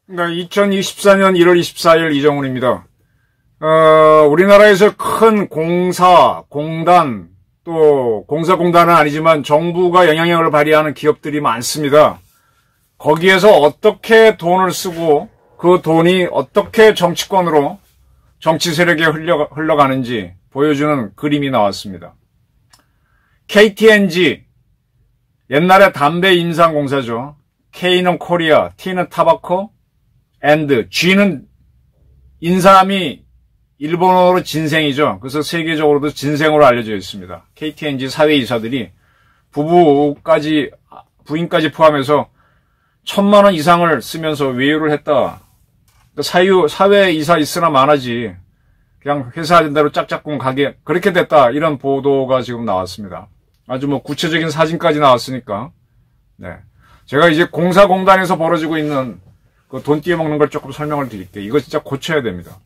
네, 2024년 1월 24일 이정훈입니다. 우리나라에서 큰 공사, 공단, 또 공사공단은 아니지만 정부가 영향력을 발휘하는 기업들이 많습니다. 거기에서 어떻게 돈을 쓰고 그 돈이 어떻게 정치권으로 정치 세력에 흘러가는지 보여주는 그림이 나왔습니다. KTNG, 옛날에 담배 인상공사죠. K는 코리아, T는 타바코, and G는 인삼이 일본어로 진생이죠. 그래서 세계적으로도 진생으로 알려져 있습니다. KTNG 사회이사들이 부인까지 포함해서 1,000만 원 이상을 쓰면서 외유를 했다. 사회이사 있으나 마나지. 그냥 회사 대로 짝짝꿍 가게 그렇게 됐다. 이런 보도가 지금 나왔습니다. 아주 구체적인 사진까지 나왔으니까. 네. 제가 이제 공사공단에서 벌어지고 있는 그 돈 띄어먹는 걸 조금 설명을 드릴게요. 이거 진짜 고쳐야 됩니다.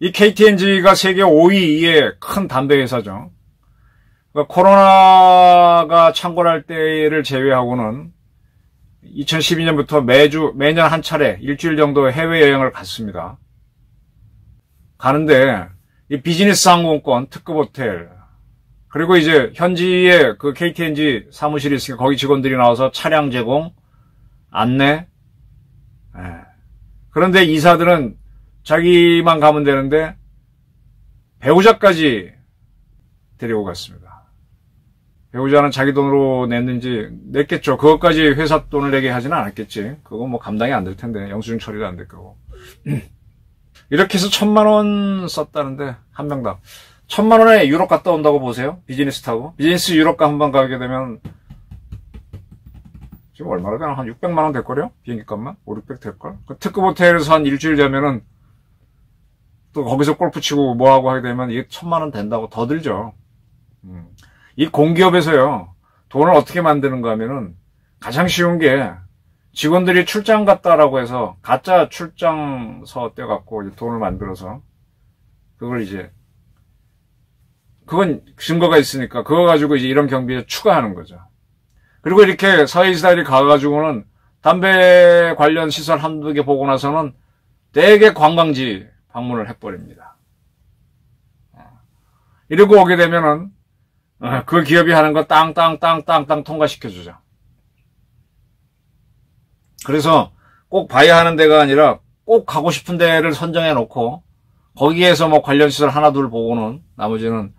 이 KTNG가 세계 5위의 큰 담배 회사죠. 그러니까 코로나가 창궐할 때를 제외하고는 2012년부터 매년 한 차례 일주일 정도 해외여행을 갔습니다. 가는데 이 비즈니스 항공권, 특급 호텔, 그리고 이제 현지에 그 KTNG 사무실이 있으니까 거기 직원들이 나와서 차량 제공, 안내. 그런데 이사들은 자기만 가면 되는데 배우자까지 데리고 갔습니다. 배우자는 자기 돈으로 냈겠죠. 그것까지 회사 돈을 내게 하지는 않았겠지. 그거 감당이 안 될 텐데 영수증 처리도 안 될 거고. 이렇게 해서 1,000만 원 썼다는데 한 명당 1,000만 원에 유럽 갔다 온다고 보세요. 비즈니스 타고. 비즈니스 유럽가 한번 가게 되면 지금 얼마나 되나? 한 600만 원 될걸요? 비행기 값만? 5, 600 될걸? 그 특급 호텔에서 한 일주일 자면은 또 거기서 골프 치고 뭐하고 하게 되면 이게 1,000만 원 된다고 더 들죠. 이 공기업에서요, 돈을 어떻게 만드는가 하면은 가장 쉬운 게 직원들이 출장 갔다라고 해서 가짜 출장서 떼갖고 돈을 만들어서 그건 증거가 있으니까 그거 가지고 이제 이런 경비에 추가하는 거죠. 그리고 이렇게 사회이사들이 가가지고는 담배 관련 시설 한두 개 보고 나서는 대개 관광지 방문을 해버립니다. 이러고 오게 되면은 그 기업이 하는 거 땅 통과시켜주죠. 그래서 꼭 봐야 하는 데가 아니라 꼭 가고 싶은 데를 선정해 놓고 거기에서 관련 시설 하나 둘 보고는 나머지는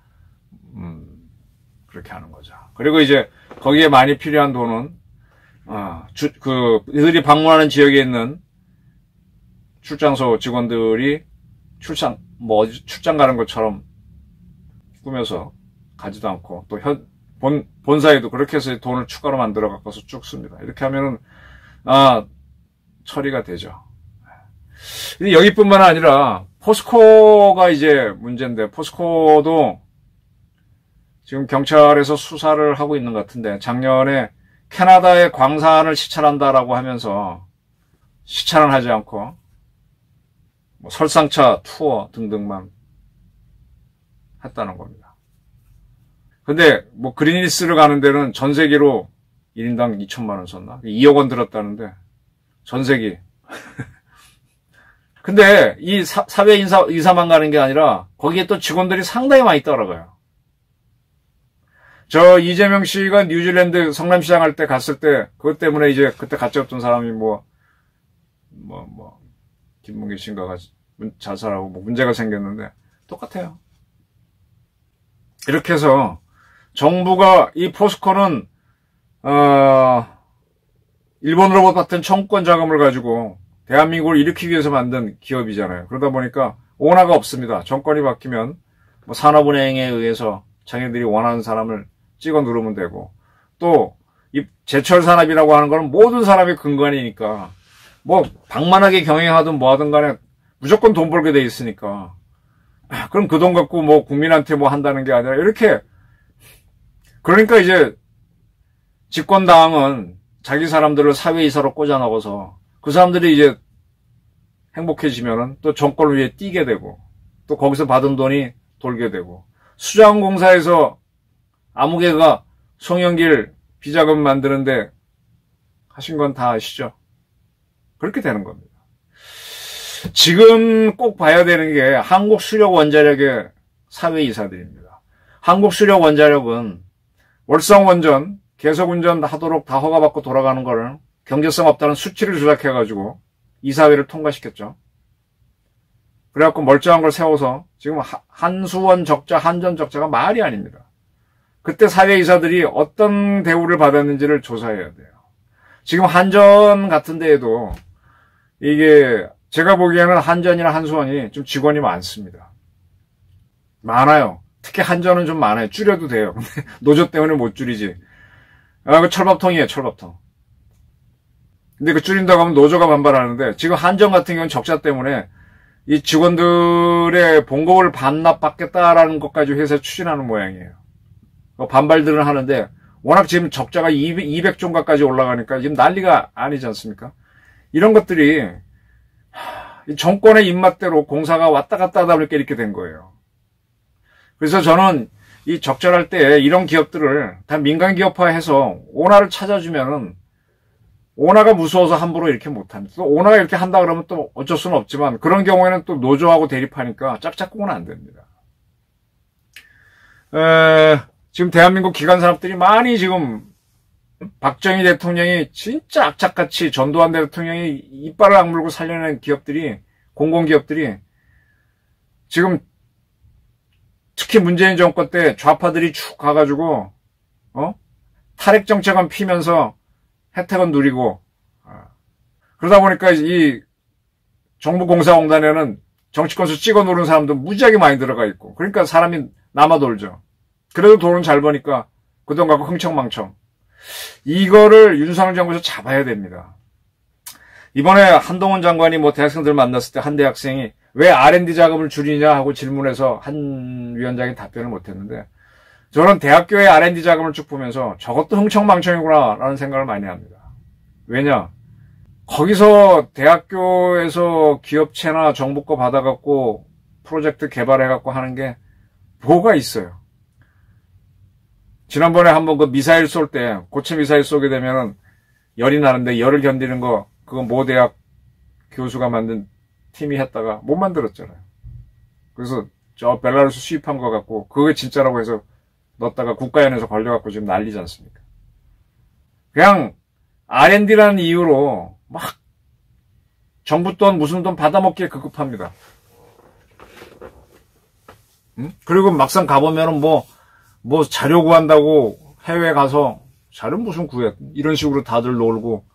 그렇게 하는 거죠. 그리고 이제 거기에 많이 필요한 돈은 이들이 방문하는 지역에 있는 출장소 직원들이 출장 가는 것처럼 꾸며서 가지도 않고 또 본사에도 그렇게 해서 돈을 추가로 만들어 갖고서 쭉 씁니다. 이렇게 하면은 처리가 되죠. 근데 여기뿐만 아니라 포스코가 이제 문제인데 포스코도 지금 경찰에서 수사를 하고 있는 것 같은데 작년에 캐나다의 광산을 시찰한다라고 하면서 시찰은 하지 않고 설상차 투어 등등만 했다는 겁니다. 근데 그린힐스를 가는 데는 전세기로 1인당 2천만 원 썼나? 2억 원 들었다는데 전세기. 근데 이 사회 이사만 가는 게 아니라 거기에 또 직원들이 상당히 많이 따라가요. 이재명 씨가 뉴질랜드 성남시장 할 때 갔을 때 그것 때문에 이제 그때 같이 없던 사람이 김문기 씨인가가 자살하고 문제가 생겼는데 똑같아요. 이렇게 해서 정부가 이 포스코는 일본으로부터 받은 청구권 자금을 가지고 대한민국을 일으키기 위해서 만든 기업이잖아요. 그러다 보니까 오너가 없습니다. 정권이 바뀌면 산업은행에 의해서 자기들이 원하는 사람을 찍어 누르면 되고 또 이 제철 산업이라고 하는 거는 모든 사람의 근간이니까 방만하게 경영하든 뭐하든 간에 무조건 돈 벌게 돼 있으니까 그럼 그 돈 갖고 국민한테 한다는 게 아니라 이렇게 그러니까 이제 집권당은 자기 사람들을 사회이사로 꽂아 넣어서 그 사람들이 이제 행복해지면은 또 정권을 위해 뛰게 되고 또 거기서 받은 돈이 돌게 되고, 수자원공사에서 아무개가 송영길 비자금 만드는데 하신 건 다 아시죠? 그렇게 되는 겁니다. 지금 꼭 봐야 되는 게 한국수력원자력의 사회이사들입니다. 한국수력원자력은 월성원전, 계속운전 하도록 다 허가받고 돌아가는 거를 경제성 없다는 수치를 조작해가지고 이사회를 통과시켰죠. 그래갖고 멀쩡한 걸 세워서 지금 한수원 적자, 한전 적자가 말이 아닙니다. 그때 사회이사들이 어떤 대우를 받았는지를 조사해야 돼요. 지금 한전 같은 데에도 이게 제가 보기에는 한전이나 한수원이 좀 직원이 많습니다. 많아요. 특히 한전은 좀 많아요. 줄여도 돼요. 근데 노조 때문에 못 줄이지. 그 철밥통이에요, 철밥통. 근데 그 줄인다고 하면 노조가 반발하는데, 지금 한전 같은 경우는 적자 때문에 이 직원들의 봉급을 반납받겠다라는 것까지 회사에 추진하는 모양이에요. 반발들은 하는데, 워낙 지금 적자가 200조가까지 올라가니까 지금 난리가 아니지 않습니까? 이런 것들이 정권의 입맛대로 공사가 왔다 갔다 하다 보니까 이렇게 된 거예요. 그래서 저는 이 적절할 때 이런 기업들을 다 민간기업화해서 오너를 찾아주면은, 오너가 무서워서 함부로 이렇게 못합니다. 또 오너가 이렇게 한다 그러면 또 어쩔 수는 없지만, 그런 경우에는 또 노조하고 대립하니까 짝짝꿍은 안 됩니다. 지금 대한민국 기관산업들이 많이 지금 박정희 대통령이 진짜 악착같이 전두환 대통령이 이빨을 악물고 살려낸 기업들이, 공공기업들이 지금 특히 문재인 정권 때 좌파들이 쭉 가가지고 탈핵 정책은 피면서 혜택은 누리고, 그러다 보니까 이 정부공사공단에는 정치권에서 찍어 누른 사람도 무지하게 많이 들어가 있고, 그러니까 사람이 남아 돌죠. 그래도 돈은 잘 버니까 그 돈 갖고 흥청망청. 이거를 윤석열 정부에서 잡아야 됩니다. 이번에 한동훈 장관이 대학생들 만났을 때 한 대학생이 왜 R&D 자금을 줄이냐 하고 질문해서 한 위원장이 답변을 못했는데, 저는 대학교의 R&D 자금을 쭉 보면서 저것도 흥청망청이구나 라는 생각을 많이 합니다. 왜냐? 거기서 대학교에서 기업체나 정부 거 받아갖고 프로젝트 개발해갖고 하는 게 뭐가 있어요? 지난번에 한번 그 미사일 쏠 때, 고체 미사일 쏘게 되면은 열이 나는데 열을 견디는 거, 그건 모 대학 교수가 만든 팀이 했다가 못 만들었잖아요. 그래서 저 벨라루스 수입한 거 갖고 그게 진짜라고 해서 넣었다가 국가연에서 걸려갖고 지금 난리지 않습니까? 그냥 R&D라는 이유로 막 정부 돈 무슨 돈 받아먹기에 급급합니다. 그리고 막상 가보면은 뭐 자료 구한다고 해외 가서 자료 무슨 구해, 이런 식으로 다들 놀고,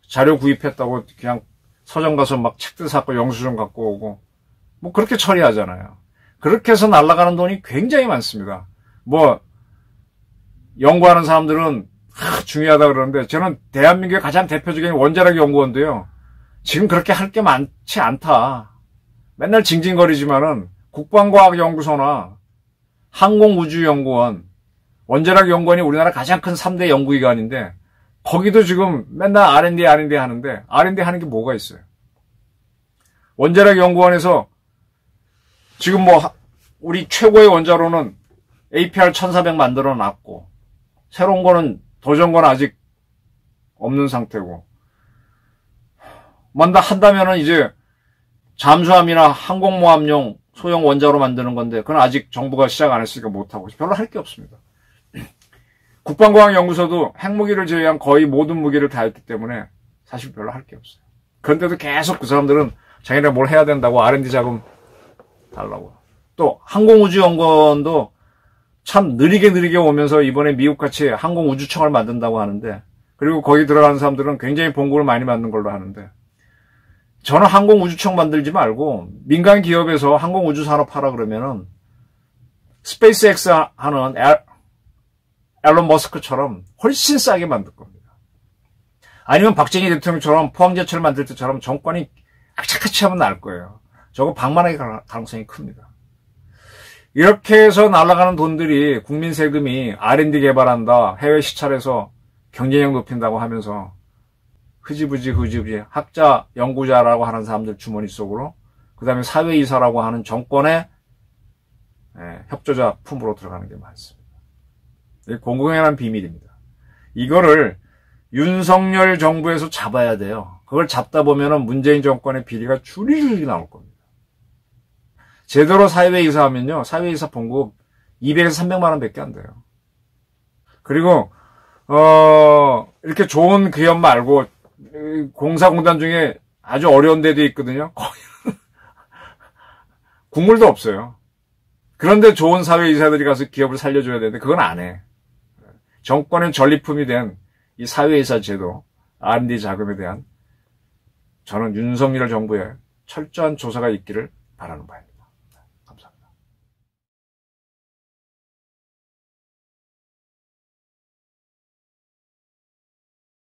자료 구입했다고 그냥 서점 가서 막 책들 사고 영수증 갖고 오고 그렇게 처리하잖아요. 그렇게 해서 날아가는 돈이 굉장히 많습니다. 연구하는 사람들은 중요하다 그러는데, 저는 대한민국의 가장 대표적인 원자력 연구원도요, 지금 그렇게 할 게 많지 않다. 맨날 징징거리지만은 국방과학연구소나 항공우주연구원, 원자력 연구원이 우리나라 가장 큰 3대 연구기관인데, 거기도 지금 맨날 R&D 하는데, R&D 하는 게 뭐가 있어요? 원자력 연구원에서 지금 우리 최고의 원자로는 APR 1400 만들어 놨고, 새로운 거는 도전건 아직 없는 상태고, 한다면은 이제 잠수함이나 항공모함용 소형 원자로 만드는 건데, 그건 아직 정부가 시작 안 했으니까 못하고, 별로 할 게 없습니다. 국방과학연구소도 핵무기를 제외한 거의 모든 무기를 다 했기 때문에 사실 별로 할 게 없어요. 그런데도 계속 그 사람들은 자기네가 뭘 해야 된다고 R&D 자금 달라고. 또 항공우주연구원도 참 느리게 오면서 이번에 미국같이 항공우주청을 만든다고 하는데, 그리고 거기 들어가는 사람들은 굉장히 봉급을 많이 받는 걸로 하는데, 저는 항공우주청 만들지 말고 민간 기업에서 항공우주산업 하라 그러면은 스페이스X 하는 앨런 머스크처럼 훨씬 싸게 만들 겁니다. 아니면 박정희 대통령처럼 포항제철 만들 때처럼 정권이 악착같이 하면 나을 거예요. 저거 방만하게 가능성이 큽니다. 이렇게 해서 날아가는 돈들이, 국민 세금이 R&D 개발한다, 해외 시찰해서 경쟁력 높인다고 하면서 흐지부지 학자, 연구자라고 하는 사람들 주머니 속으로, 그 다음에 사회이사라고 하는 정권의 협조자 품으로 들어가는 게 많습니다. 이게 공공연한 비밀입니다. 이거를 윤석열 정부에서 잡아야 돼요. 그걸 잡다 보면은 문재인 정권의 비리가 줄줄이 나올 겁니다. 제대로 사회이사 하면요, 사회이사 봉급 200에서 300만 원밖에 안 돼요. 그리고 이렇게 좋은 기업 말고 공사공단 중에 아주 어려운 데도 있거든요. 거의 국물도 없어요. 그런데 좋은 사회이사들이 가서 기업을 살려줘야 되는데 그건 안 해. 정권의 전리품이 된 이 사회이사 제도, R&D 자금에 대한 저는 윤석열 정부의 철저한 조사가 있기를 바라는 바입니다.